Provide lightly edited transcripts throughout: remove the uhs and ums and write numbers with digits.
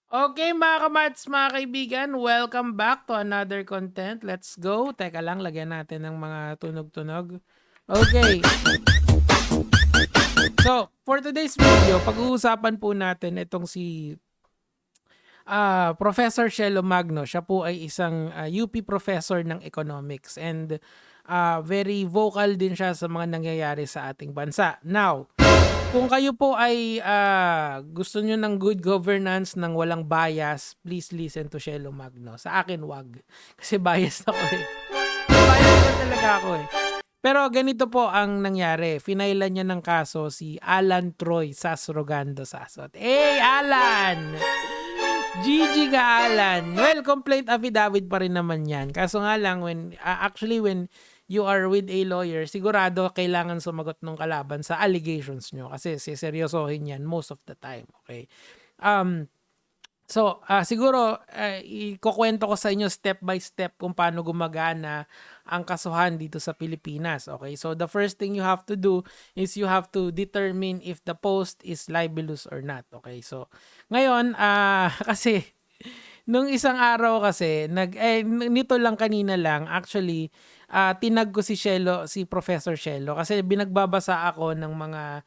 Okay mga kamats, mga kaibigan, welcome back to another content. Let's go. Teka lang, lagyan natin ng mga tunog-tunog. Okay. So, for today's video, pag-uusapan po natin itong si Professor Shelo Magno. Siya po ay isang UP professor ng economics and very vocal din siya sa mga nangyayari sa ating bansa. Now, kung kayo po ay gusto nyo ng good governance ng walang bias, please listen to Shelo Magno. Sa akin, wag. Kasi biased ako eh. Biased na talaga ako eh. Pero ganito po ang nangyari. Finailan niya ng kaso si Alan Troy Sasrogando Sasot. Hey, Alan! GG ka, Alan. Well, complaint affidavit pa rin naman yan. Kaso nga lang, when you are with a lawyer, sigurado kailangan sumagot ng kalaban sa allegations nyo. Kasi siseryosohin yan most of the time. Okay? Um, siguro, ikukwento ko sa inyo step by step kung paano gumagana ang kasuhan dito sa Pilipinas. Okay? So, the first thing you have to do is you have to determine if the post is libelous or not. Okay? So, ngayon, kasi, nung isang araw kasi, nito lang kanina lang, actually, tinag ko si Professor Shelo, kasi binagbabasa ako ng mga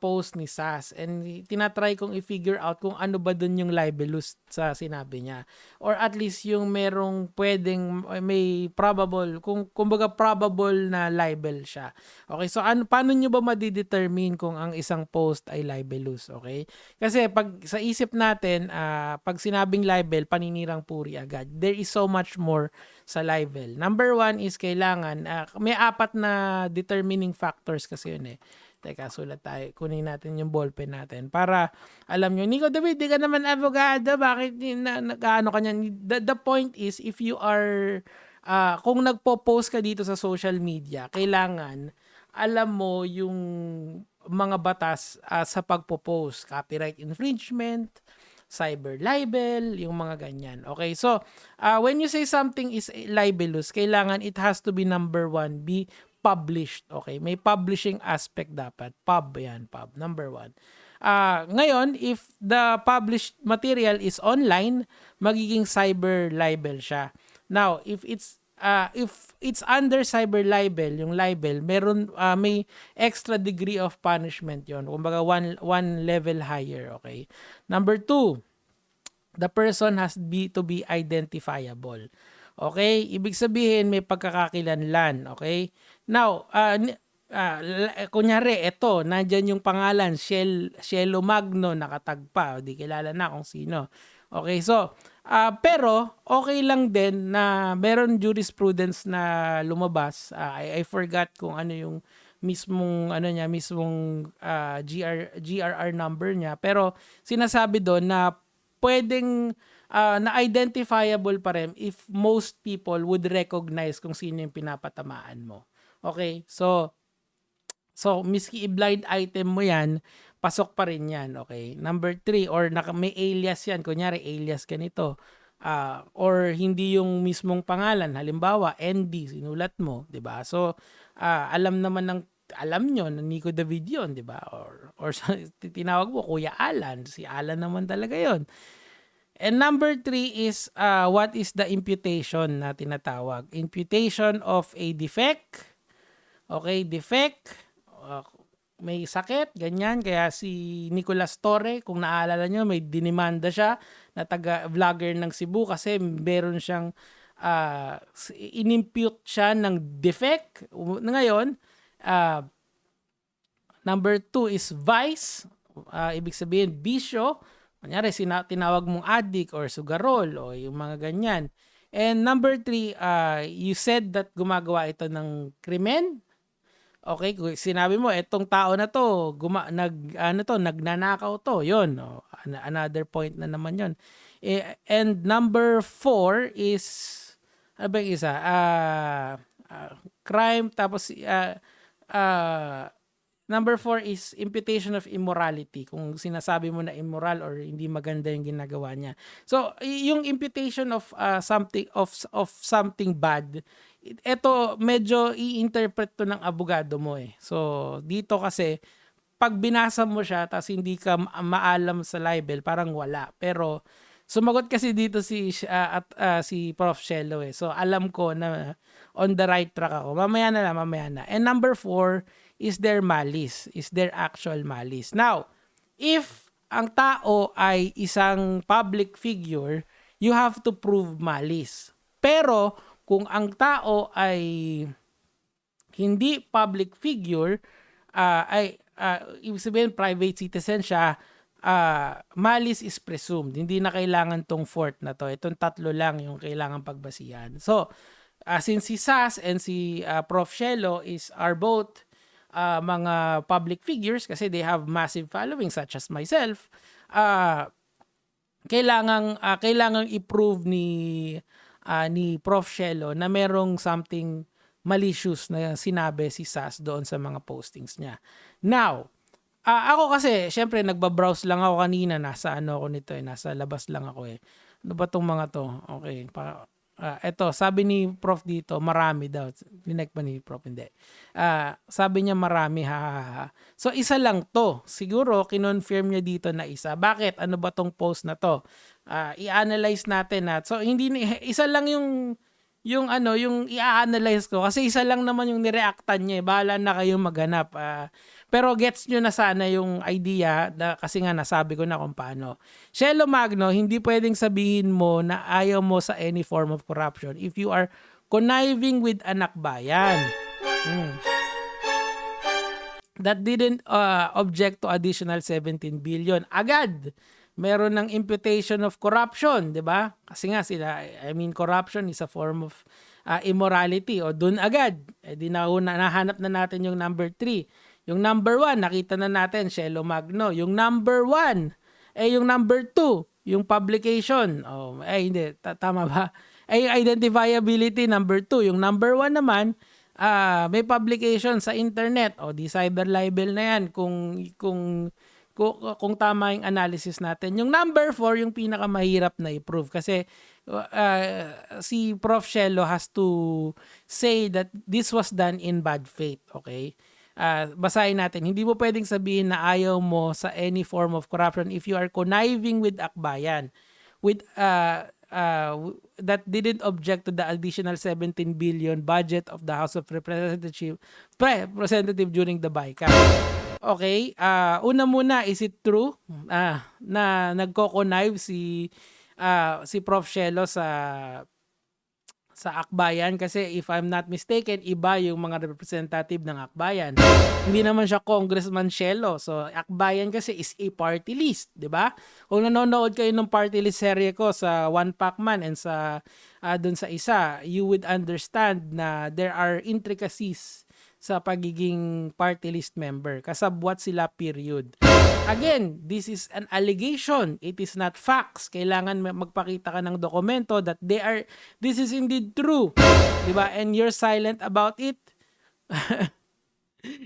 post ni SAS and tinatry kong i-figure out kung ano ba dun yung libelous sa sinabi niya, or at least yung merong pwedeng may probable, kung kumbaga probable na libel siya. Okay, so paano nyo ba madidetermine kung ang isang post ay libelous? Okay, kasi pag sa isip natin, pag sinabing libel, paninirang puri agad. There is so much more sa libel. Number one is kailangan may apat na determining factors kasi yun eh. Teka, sulat tayo. Kunin natin yung ballpen natin para alam nyo, Nico David, di ka naman abogado. Bakit nag-ano ka niyan? The point is, if you are, kung nagpo-post ka dito sa social media, kailangan alam mo yung mga batas sa pagpo-post. Copyright infringement, cyber libel, yung mga ganyan. Okay, so when you say something is libelous, kailangan it has to be number one, be published. Okay, may publishing aspect dapat. Pub, number one. Ngayon, if the published material is online, magiging cyber libel siya. Now, if it's under cyber libel, yung libel, may extra degree of punishment yon. Kumbaga one level higher, okay? Number two, the person has to be identifiable. Okay? Ibig sabihin may pagkakakilanlan. Okay? Now, kunyari, ito, nandyan yung pangalan, Shelo Magno, nakatagpa. Di kilala na kung sino. Okay, so, pero, okay lang din na meron jurisprudence na lumabas. I forgot kung ano yung mismong GRR number niya. Pero, sinasabi doon na pwedeng na-identifiable pa rin if most people would recognize kung sino yung pinapatamaan mo. Okay? So miski i-blind item mo yan, pasok pa rin yan. Okay? Number 3, or may alias yan. Kunyari, alias ganito. Or hindi yung mismong pangalan. Halimbawa, ND, sinulat mo. 'Di ba? So, alam nyo na Nico David yun, di ba? Or tinawag mo, Kuya Alan. Si Alan naman talaga yon. And number 3 is what is the imputation na tinatawag? Imputation of a defect. Okay, defect. May sakit, ganyan. Kaya si Nicolas Torre, kung naalala nyo, may dinimanda siya na taga-vlogger ng Cebu kasi meron siyang inimpute siya ng defect. Ngayon, number 2 is vice. Ibig sabihin, bisyo. Kunyari, tinawag mong addict or sugarol o yung mga ganyan. And number 3, you said that gumagawa ito ng krimen. Okay, sinabi mo, etong tao na to, nagnanakaw to, yun. Another point na naman yun. And number 4 is, ano ba yung isa? Crime, tapos, number 4 is imputation of immorality. Kung sinasabi mo na immoral or hindi maganda yung ginagawa niya. So, yung imputation of something bad, ito medyo i-interpret to ng abogado mo eh. So, dito kasi pag binasa mo siya tapos hindi ka maalam sa libel, parang wala. Pero sumagot kasi dito si Prof. Shelo eh. So alam ko na on the right track ako. Mamaya na. And number 4 is their malice, is their actual malice. Now, if ang tao ay isang public figure, you have to prove malice. Pero kung ang tao ay hindi public figure, ibig sabihin private citizen siya, malice is presumed. Hindi na kailangan tong fourth na to. Itong tatlo lang yung kailangan pagbasihan. So, since si Sas and si Prof. Shelo are both mga public figures kasi they have massive following such as myself, kailangang i-prove ni Prof. Shelo na merong something malicious na sinabi si Sas doon sa mga postings niya. Now, ako kasi, syempre, nagbabrowse lang ako kanina. Nasa ako nito eh. Nasa labas lang ako eh. Ano ba tong mga to? Okay. Eto, sabi ni Prof dito, marami daw. Linek pa ni Prof, hindi. Sabi niya marami, ha. So, isa lang to. Siguro, kinonfirm niya dito na isa. Bakit? Ano ba tong post na to? I-analyze natin na. So, isa lang yung i-analyze ko kasi isa lang naman yung nireactan niya. Bahala na kayong maghanap. Pero gets nyo na sana yung idea kasi nga nasabi ko na kung paano. Shelo Magno, hindi pwedeng sabihin mo na ayaw mo sa any form of corruption if you are conniving with an akbayan that didn't object to additional 17 billion. Agad! Meron ng imputation of corruption, 'di ba? Kasi nga corruption is a form of immorality o dun agad. Nahanap na natin yung number 3. Yung number 1, nakita na natin, Shelo Magno. Yung number 1, yung number 2, yung publication. Hindi, tama ba? Identifiability, number 2. Yung number 1 naman, may publication sa internet. Di cyber libel na yan kung tama yung analysis natin. Yung number 4, yung pinakamahirap na i-prove kasi si Prof. Shelo has to say that this was done in bad faith, okay? Basahin natin. Hindi mo pwedeng sabihin na ayaw mo sa any form of corruption if you are conniving with akbayan with that didn't object to the additional 17 billion budget of the House of Representative during the BICAM. Okay, una muna, is it true na nagko-connive si Prof. Shelo sa akbayan? Kasi if I'm not mistaken, iba yung mga representative ng akbayan. Hindi naman siya Congressman Shelo. So akbayan kasi is a party list, 'di ba? Kung nanonood kayo ng party list serye ko sa One Pac Man and sa dun sa isa, you would understand na there are intricacies sa pagiging party list member. Kasabwat sila, period. Again, this is an allegation. It is not facts. Kailangan magpakita ka ng dokumento that this is indeed true. Diba? And you're silent about it.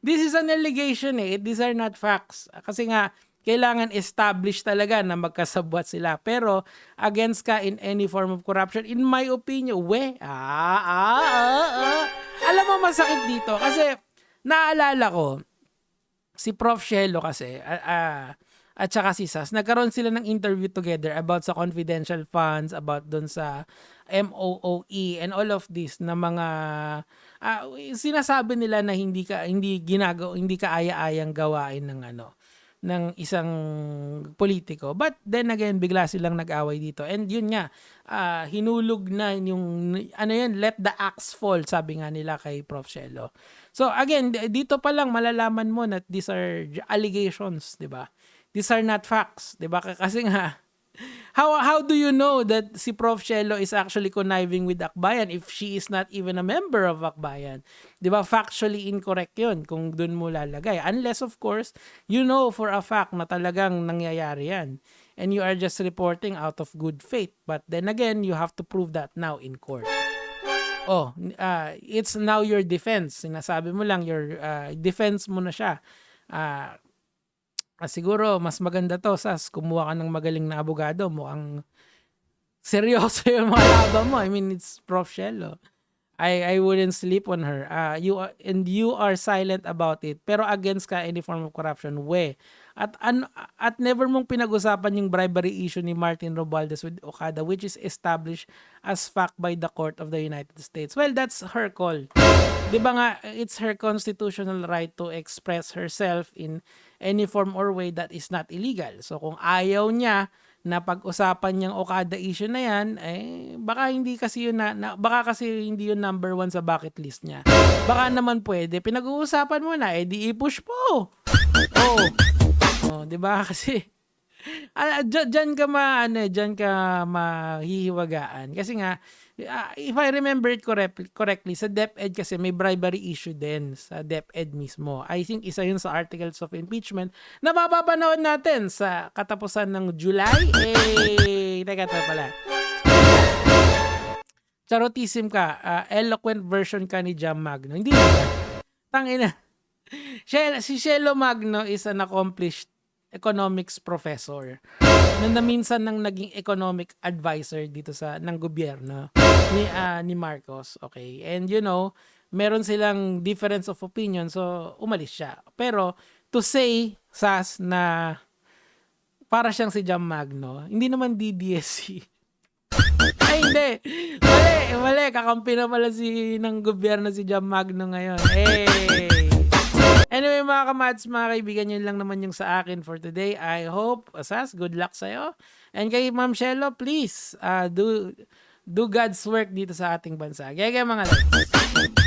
This is an allegation eh. These are not facts. Kasi nga, kailangan establish talaga na magkasabwat sila. Pero, against ka in any form of corruption, in my opinion, alam mo masakit dito kasi naalala ko si Prof. Shelo kasi at saka si Sas, nagkaroon sila ng interview together about sa confidential funds, about dun sa MOOE and all of this na mga sinasabi nila na hindi kaaya-ayang gawain ng isang politiko. But then again, bigla silang nag-away dito. And yun nga, hinulog na yung, let the axe fall, sabi nga nila kay Prof. Shelo. So again, dito pa lang malalaman mo na these are allegations, di ba? These are not facts, di ba? Kasi nga, how do you know that si Prof. Shelo is actually conniving with Akbayan if she is not even a member of Akbayan? Di ba? Factually incorrect yun kung dun mo lalagay. Unless, of course, you know for a fact na talagang nangyayari yan. And you are just reporting out of good faith. But then again, you have to prove that now in court. It's now your defense. Sinasabi mo lang, your defense mo na siya. Siguro, mas maganda to, Sas, kumuha ka ng magaling na abogado. Mukhang seryoso yung mga laban mo. I mean, it's Prof. Shelo. I wouldn't sleep on her. You are silent about it. Pero against ka any form of corruption, we. At never mong pinag-usapan yung bribery issue ni Martin Romualdez with Okada, which is established as fact by the Court of the United States. Well, that's her call. 'Di ba nga, it's her constitutional right to express herself in any form or way that is not illegal. So kung ayaw niya na pag-usapan yung Okada issue na yan, eh baka hindi kasi yun baka kasi hindi yun number one sa bucket list niya. Baka naman pwede, pinag-uusapan mo na, eh di i-push po. Oh, 'di ba? Kasi diyan ka diyan ka mahihiwagaan. Kasi nga, if I remember it correctly, sa DepEd kasi may bribery issue din sa DepEd mismo. I think isa yun sa articles of impeachment na mapapanood natin sa katapusan ng July. Teka pala. Charotism ka. Eloquent version ka ni Jam Magno. Hindi naman. Tangina. Si Shelo Magno is an accomplished economics professor na minsan nang naging economic advisor dito ng gobyerno ni Marcos. Okay. And meron silang difference of opinion, so umalis siya. Pero to say, Sas, na para siyang si Jam Magno, hindi naman DDSC. Ay, hindi. Mali. Kakampi na pala ng gobyerno si Jam Magno ngayon. Anyway, mga kamads, mga kaibigan, yun lang naman yung sa akin for today. I hope, Sas, good luck sa'yo. And kay Ma'am Shelo, please, do God's work dito sa ating bansa. Gaya mga lods.